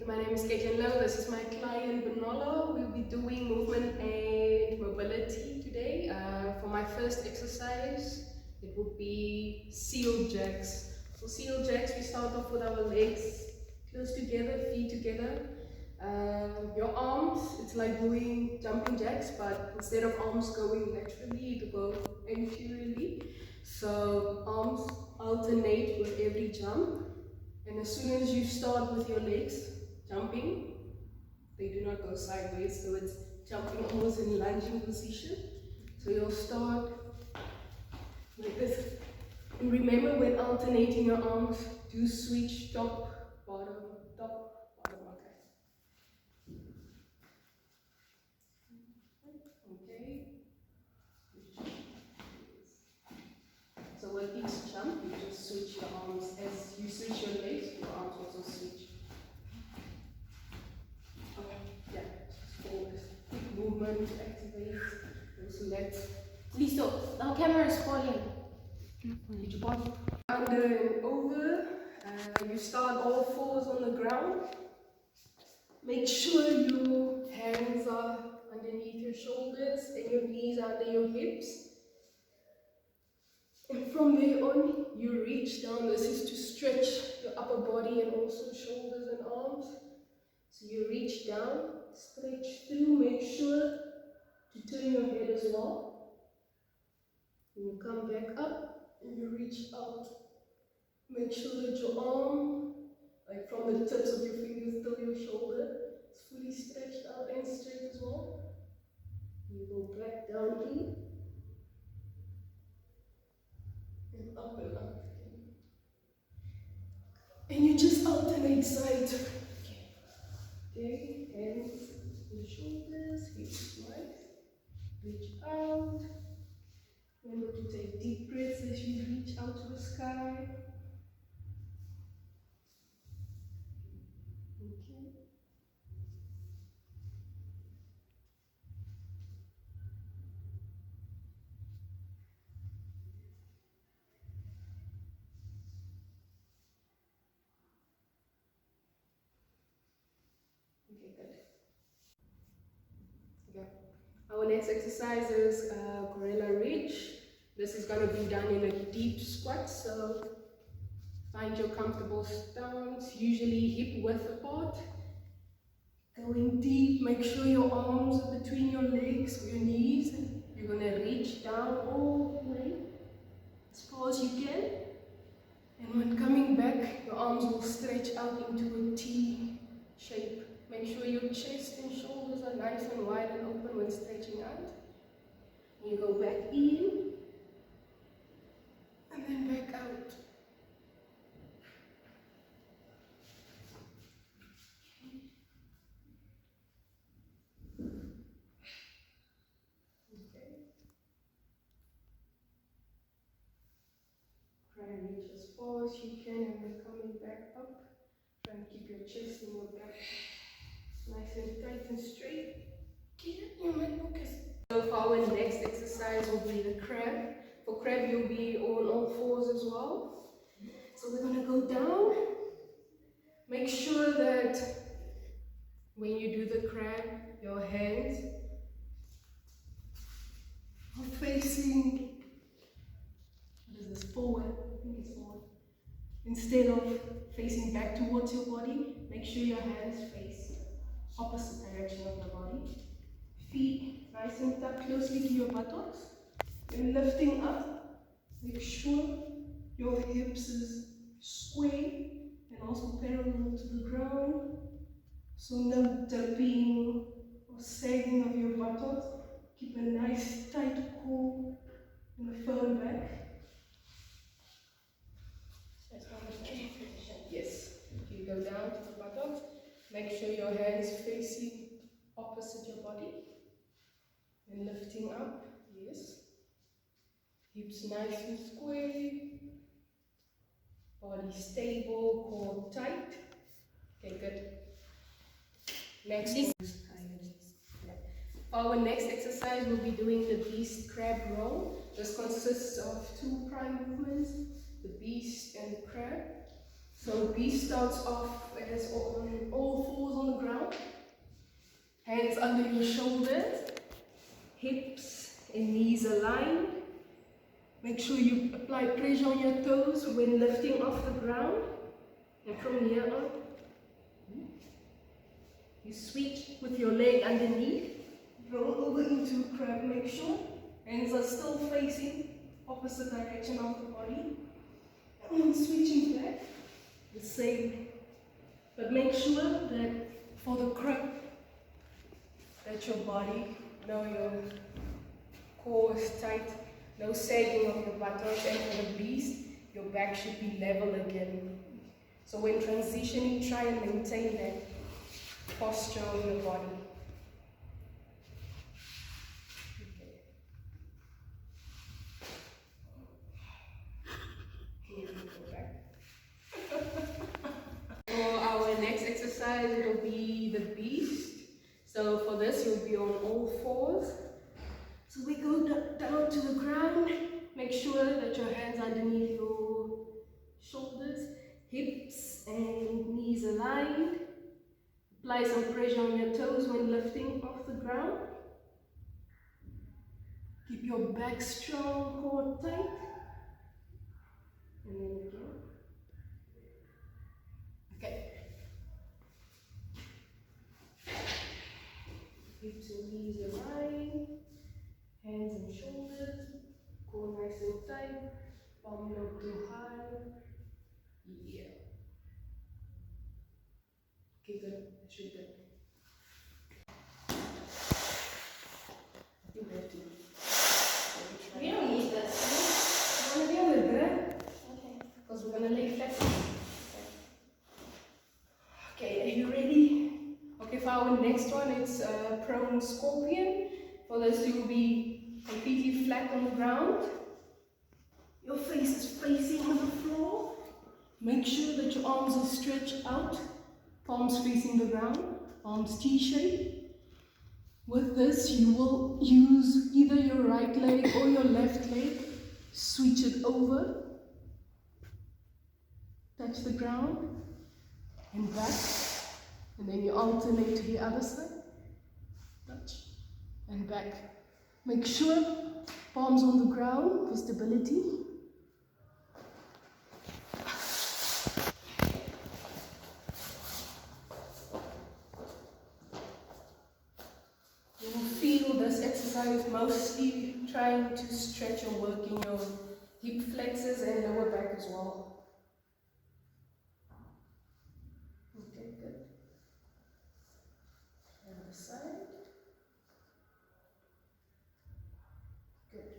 My name is Caitlin Lowe. This is my client Benolo. We'll be doing movement and mobility today. For my first exercise, it would be seal jacks. For seal jacks, we start off with our legs close together, feet together. Your arms, it's like doing jumping jacks, but instead of arms going laterally, it will go anteriorly. So arms alternate with every jump. And as soon as you start with your legs jumping, they do not go sideways, so it's jumping almost in lunging position. So you'll start like this. And remember, when alternating your arms, do switch top, bottom, okay. Okay. So with each jump, you just switch your arms. As you switch your legs, your arms also switch. Yeah, forward. Quick movement, activate those legs. Listo, the camera is falling. Under and over. You start all fours on the ground. Make sure your hands are underneath your shoulders and your knees are under your hips. And from there on, you reach down. This is to stretch your upper body and also shoulders and arms. So you reach down, stretch through, make sure to turn your head as well. And you come back up and you reach out. Make sure that your arm, like from the tips of your fingers till your shoulder, is fully stretched out and straight as well. You go back down in and up and up. And you just alternate sides. Okay, hands on the shoulders, hips wide, reach out. Remember to take deep breaths as you reach out to the sky. Okay. Okay, good. Okay. Our next exercise is Gorilla Ridge. This is going to be done in a deep squat, so find your comfortable stance, usually hip width apart. Going deep, make sure your arms are between your legs, your knees. You're going to reach down all the way as far as you can. And when coming back, your arms will stretch out into a T shape. Make sure your chest and shoulders are nice and wide and open when stretching out. You go back in, and then back out. Okay. Try and reach as far as you can, and then coming back up. Try and keep your chest and your back nice and tight and straight. You might focus. So for our next exercise will be the crab. For crab, you'll be on all fours as well. So we're going to go down. Make sure that when you do the crab, your hands are facing, what is this, forward? I think it's forward. Instead of facing back towards your body, make sure your hands face opposite direction of your body. Feet nice and tucked closely to your buttocks. Then lifting up, make sure your hips is square and also parallel to the ground. So no dipping or sagging of your buttocks. Keep a nice tight core and a firm back. Yes. You go down to the buttocks. Make sure your hands facing opposite your body. And lifting up. Yes. Hips nice and square. Body stable, core tight. Okay, good. Next is our next exercise, we'll be doing the beast crab roll. This consists of two prime movements, the beast and the crab. So beast starts off as on all fours. Make sure you apply pressure on your toes when lifting off the ground. And from here on, you switch with your leg underneath. Roll over into crab. Make sure hands are still facing opposite direction of the body. And then switching back, the same. But make sure that for the crab, that your body, your core is tight, no sagging of your buttocks, and for the beast, your back should be level again. So when transitioning, try and maintain that posture of your body. For our next exercise, it will be the beast. So for this, you'll be on all fours. So we go down to the ground. Make sure that your hands underneath your shoulders, hips and knees aligned. Apply some pressure on your toes when lifting off the ground. Keep your back strong, core tight. And then again. Okay. Hips and knees aligned. Hands and shoulders. Core nice and tight. Palm not too high. Yeah. Okay, good. That should be good. You have to. We don't need this. You want to be on the ground? Okay. Because we're going to lay flat. Okay, are you ready? Okay, for our next one, it's prone scorpion. For this, you will be completely flat on the ground. Your face is facing on the floor. Make sure that your arms are stretched out. Palms facing the ground. Arms T-shape. With this, you will use either your right leg or your left leg. Switch it over. Touch the ground. And back. And then you alternate to the other side. Touch. And back. Make sure palms on the ground for stability. You will feel this exercise mostly trying to stretch or work in your hip flexors and lower back as well. Okay, good. Other side. Good.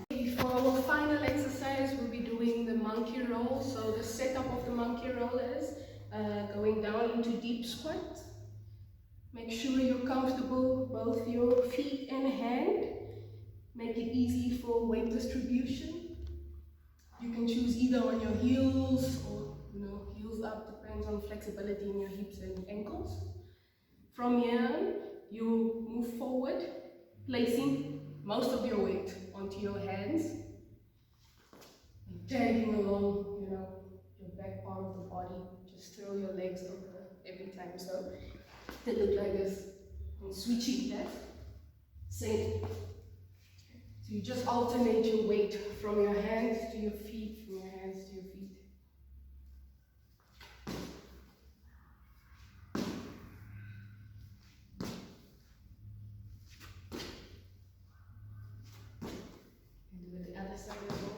Then for our final exercise, we'll be doing the monkey roll. So the setup of the monkey roll is going down into deep squat. Make sure you're comfortable, both your feet and hand. Make it easy for weight distribution. You can choose either on your heels or heels up, depends on flexibility in your hips and ankles. From here, you move forward, placing most of your weight onto your hands and dragging along, your back part of the body. Just throw your legs over every time. So they look like this. And switching that, same. So you just alternate your weight from your hands to your feet, from your hands to your feet. And do the other side as well.